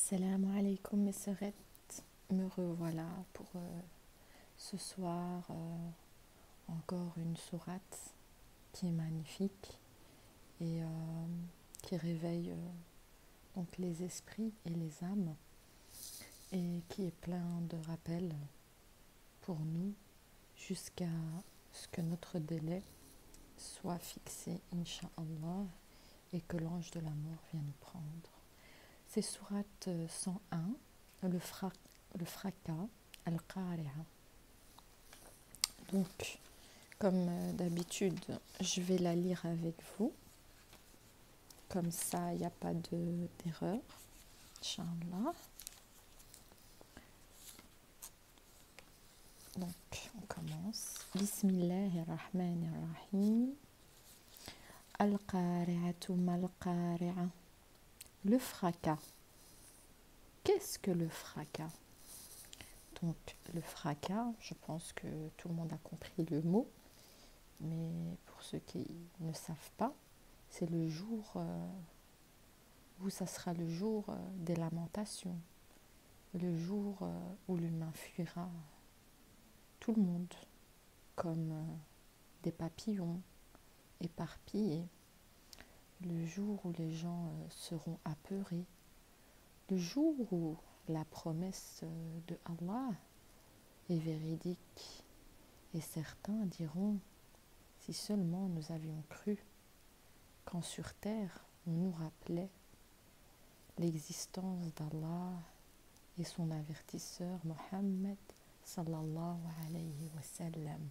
Salam alaikum mes sœurettes, me revoilà pour ce soir encore une sourate qui est magnifique et qui réveille donc les esprits et les âmes et qui est plein de rappels pour nous jusqu'à ce que notre délai soit fixé, Inch'Allah, et que l'ange de la mort vienne nous prendre. C'est sourate 101, le fracas, Al-Qari'a. Donc, comme d'habitude, je vais la lire avec vous. Comme ça, il n'y a pas d'erreur. Inch'Allah. Donc, on commence. Bismillahirrahmanirrahim. Al-Qari'atu mal-Qari'a. Le fracas. Qu'est-ce que le fracas? Donc, le fracas, je pense que tout le monde a compris le mot, mais pour ceux qui ne savent pas, c'est le jour où ça sera le jour des lamentations, le jour où l'humain fuira tout le monde comme des papillons éparpillés, le jour où les gens seront apeurés, le jour où la promesse de Allah est véridique et certains diront si seulement nous avions cru quand sur terre on nous rappelait l'existence d'Allah et son avertisseur Mohammed sallallahu alayhi wa sallam.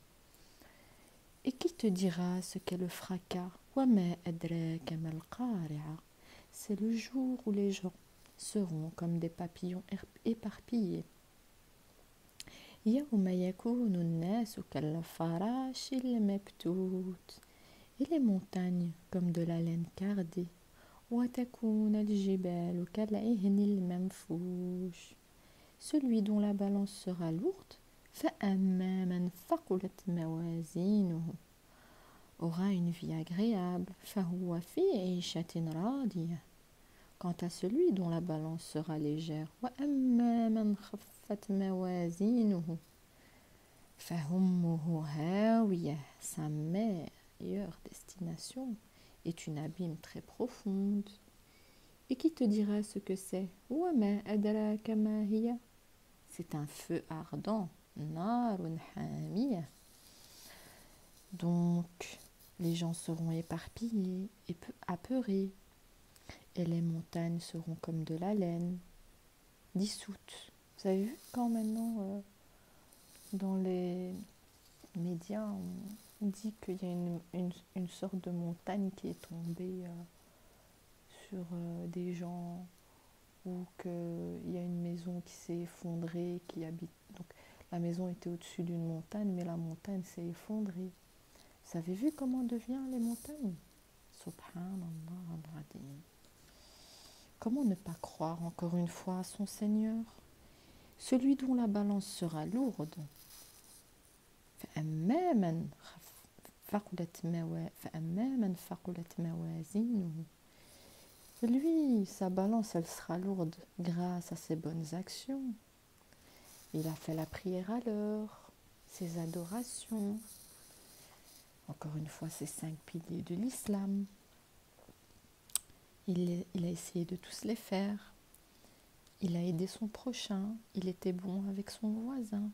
Et qui te dira ce qu'est le fracas? Wa ma adraka mal qari'a. C'est le jour où les gens seront comme des papillons éparpillés. Yawma yakunu an-nasu kal-farashi al-mabthut. Et les montagnes comme de la laine cardée. Wa takuna al-jibalu kal-'ihni al-manfush. Celui dont la balance sera lourde, فَأَمَّا مَنْ ثَقُلَتْ مَوَازِينُهُ, aura une vie agréable, فَهُوَ فِي عِيشَةٍ رَاضِيَةٍ. Quant à celui dont la balance sera légère, وَأَمَّا مَنْ خَفَّتْ مَوَازِينُهُ فَأُمُّهُ هَاوِيَةٌ. Sa meilleure destination est une abîme très profonde. Et qui te dira ce que c'est? وَمَا أَدْرَاكَ مَا هِيَ. C'est un feu ardent, narun hamiyah. Donc, les gens seront éparpillés et apeurés, et les montagnes seront comme de la laine, dissoutes. Vous avez vu quand maintenant, dans les médias, on dit qu'il y a une sorte de montagne qui est tombée sur des gens, ou qu'il y a une maison qui s'est effondrée, qui habite. Donc, la maison était au-dessus d'une montagne, mais la montagne s'est effondrée. Vous avez vu comment deviennent les montagnes? Subhanallah al-Azim. Comment ne pas croire encore une fois à son Seigneur? Celui dont la balance sera lourde. فَأَمَّا مَنْ ثَقُلَتْ مَوَازِينُهُ. Lui, sa balance, elle sera lourde grâce à ses bonnes actions. Il a fait la prière à l'heure, ses adorations, encore une fois, ces 5 piliers de l'islam. Il a essayé de tous les faire. Il a aidé son prochain. Il était bon avec son voisin.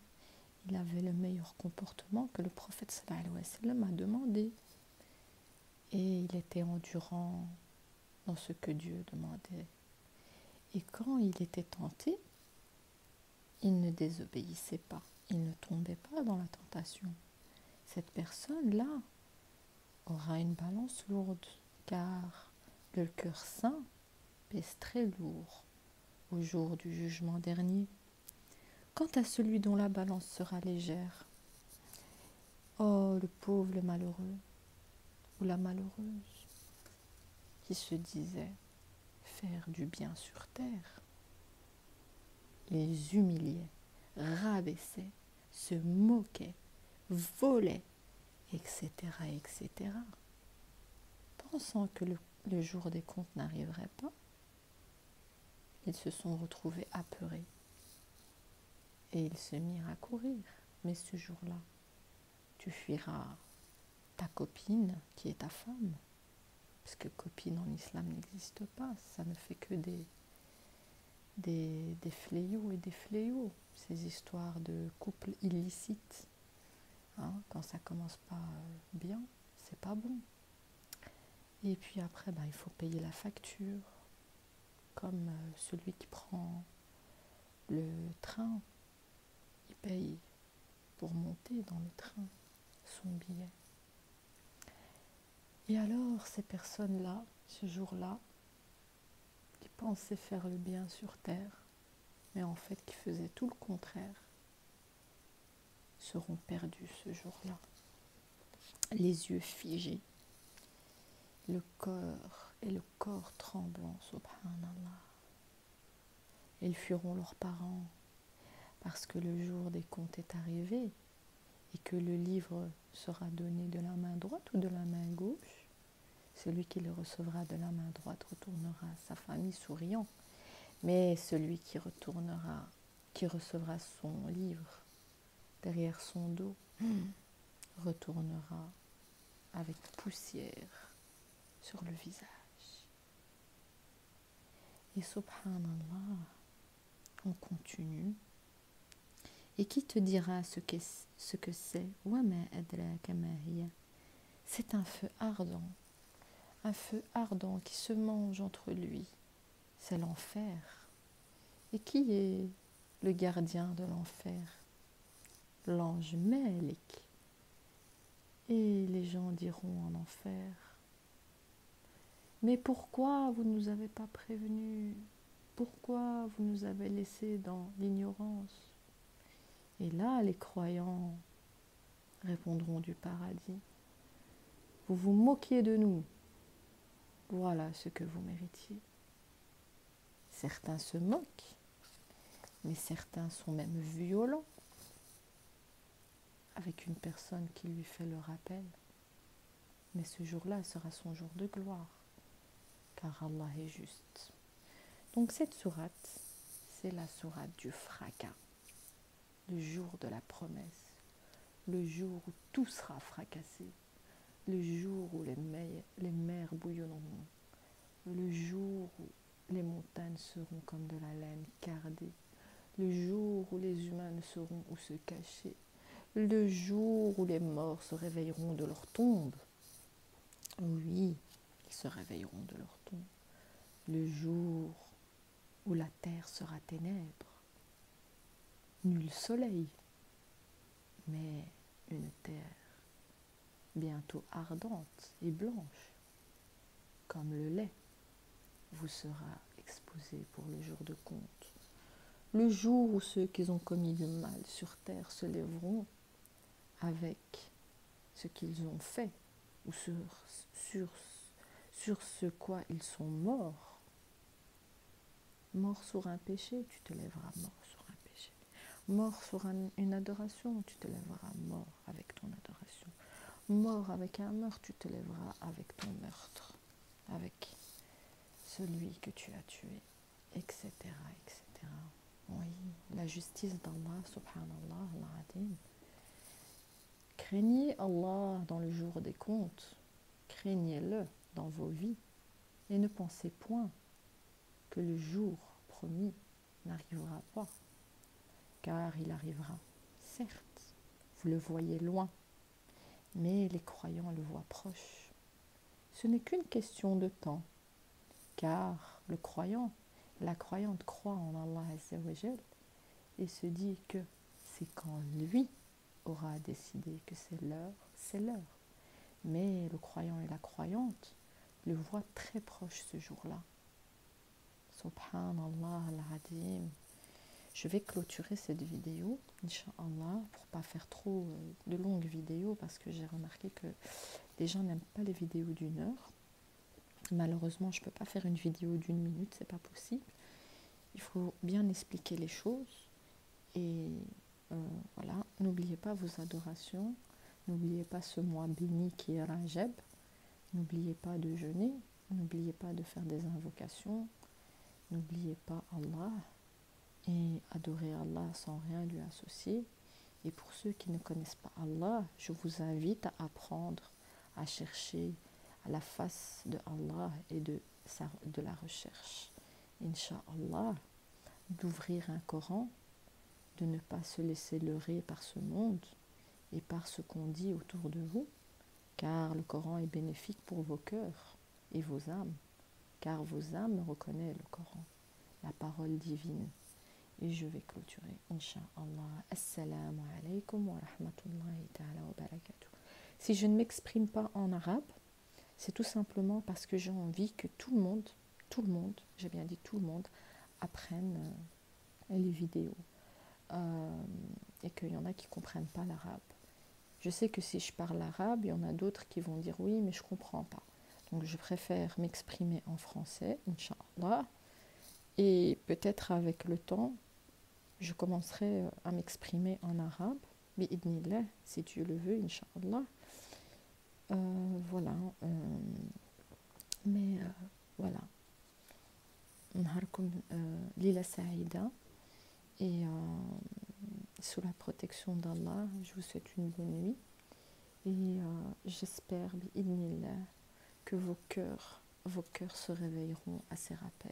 Il avait le meilleur comportement que le prophète sallallahu alayhi wa sallam a demandé. Et il était endurant dans ce que Dieu demandait. Et quand il était tenté, il ne désobéissait pas. Il ne tombait pas dans la tentation. Cette personne-là aura une balance lourde, car le cœur saint pèse très lourd au jour du jugement dernier. Quant à celui dont la balance sera légère, oh, le pauvre, le malheureux, ou la malheureuse, qui se disait faire du bien sur terre, les humiliait, rabaissait, se moquait, volait, etc., etc., pensant que le jour des comptes n'arriverait pas. Ils se sont retrouvés apeurés et ils se mirent à courir. Mais ce jour-là, tu fuiras ta copine qui est ta femme, parce que copine en islam n'existe pas, ça ne fait que des fléaux et des fléaux, ces histoires de couples illicites. Hein, quand ça commence pas bien, c'est pas bon. Et puis après, il faut payer la facture, comme celui qui prend le train, il paye pour monter dans le train son billet. Et alors, ces personnes-là, ce jour-là, qui pensaient faire le bien sur terre, mais en fait qui faisaient tout le contraire, seront perdus ce jour-là. Les yeux figés, le corps tremblant, subhanallah. Ils fuiront leurs parents parce que le jour des comptes est arrivé et que le livre sera donné de la main droite ou de la main gauche. Celui qui le recevra de la main droite retournera à sa famille souriant, mais celui qui recevra son livre derrière son dos, retournera avec poussière sur le visage. Et subhanallah, on continue. Et qui te dira ce que c'est? C'est un feu ardent qui se mange entre lui. C'est l'enfer. Et qui est le gardien de l'enfer? L'ange Malik. Et les gens diront en enfer: mais pourquoi vous ne nous avez pas prévenus? Pourquoi vous nous avez laissés dans l'ignorance? Et là, les croyants répondront du paradis: vous vous moquiez de nous, voilà ce que vous méritiez. Certains se moquent, mais certains sont même violents avec une personne qui lui fait le rappel. Mais ce jour-là sera son jour de gloire, car Allah est juste. Donc cette sourate, c'est la sourate du fracas, le jour de la promesse, le jour où tout sera fracassé, le jour où les mers bouillonneront, le jour où les montagnes seront comme de la laine cardée, le jour où les humains ne sauront où se cacher, le jour où les morts se réveilleront de leur tombe. Oui, ils se réveilleront de leur tombe. Le jour où la terre sera ténèbres, nul soleil, mais une terre bientôt ardente et blanche, comme le lait, vous sera exposé pour le jour de compte. Le jour où ceux qui ont commis du mal sur terre se lèveront avec ce qu'ils ont fait, ou sur ce quoi ils sont morts. Mort sur un péché, tu te lèveras mort sur un péché. Mort sur une adoration, tu te lèveras mort avec ton adoration. Mort avec un meurtre, tu te lèveras avec ton meurtre, avec celui que tu as tué, etc., etc. Oui, la justice d'Allah, subhanallah, al-Adim. Craignez Allah dans le jour des comptes, craignez-le dans vos vies, et ne pensez point que le jour promis n'arrivera pas, car il arrivera. Certes, vous le voyez loin, mais les croyants le voient proche. Ce n'est qu'une question de temps, car le croyant, la croyante croit en Allah Azza wa Jal et se dit que c'est quand lui aura décidé que c'est l'heure, c'est l'heure. Mais le croyant et la croyante le voient très proche ce jour-là. Subhanallah al-Adim. Je vais clôturer cette vidéo, Inch'Allah, pour pas faire trop de longues vidéos, parce que j'ai remarqué que les gens n'aiment pas les vidéos d'1 heure. Malheureusement, je ne peux pas faire une vidéo d'1 minute, c'est pas possible. Il faut bien expliquer les choses. Et voilà, n'oubliez pas vos adorations, n'oubliez pas ce mois béni qui est Rajab, n'oubliez pas de jeûner, n'oubliez pas de faire des invocations, N'oubliez pas Allah et adorez Allah sans rien lui associer. Et pour ceux qui ne connaissent pas Allah, je vous invite à apprendre à chercher à la face de Allah et de la recherche. Inch'Allah, d'ouvrir un Coran, de ne pas se laisser leurrer par ce monde et par ce qu'on dit autour de vous, car le Coran est bénéfique pour vos cœurs et vos âmes, car vos âmes reconnaissent le Coran, la parole divine. Et je vais clôturer, Inch'Allah. Assalamu alaikum wa rahmatullahi ta'ala wa barakatuh. Si je ne m'exprime pas en arabe, c'est tout simplement parce que j'ai envie que tout le monde, j'ai bien dit tout le monde, apprenne les vidéos. Et qu'il y en a qui ne comprennent pas l'arabe. Je sais que si je parle arabe, il y en a d'autres qui vont dire oui, mais je ne comprends pas. Donc je préfère m'exprimer en français, Inch'Allah. Et peut-être avec le temps, je commencerai à m'exprimer en arabe, bi'idnillah, si Dieu le veut, Inch'Allah. Voilà. Mais voilà. Nharkoum Lila Saïda. Et sous la protection d'Allah, je vous souhaite une bonne nuit. Et j'espère, bi'idnillah, que vos cœurs se réveilleront à ces rappels.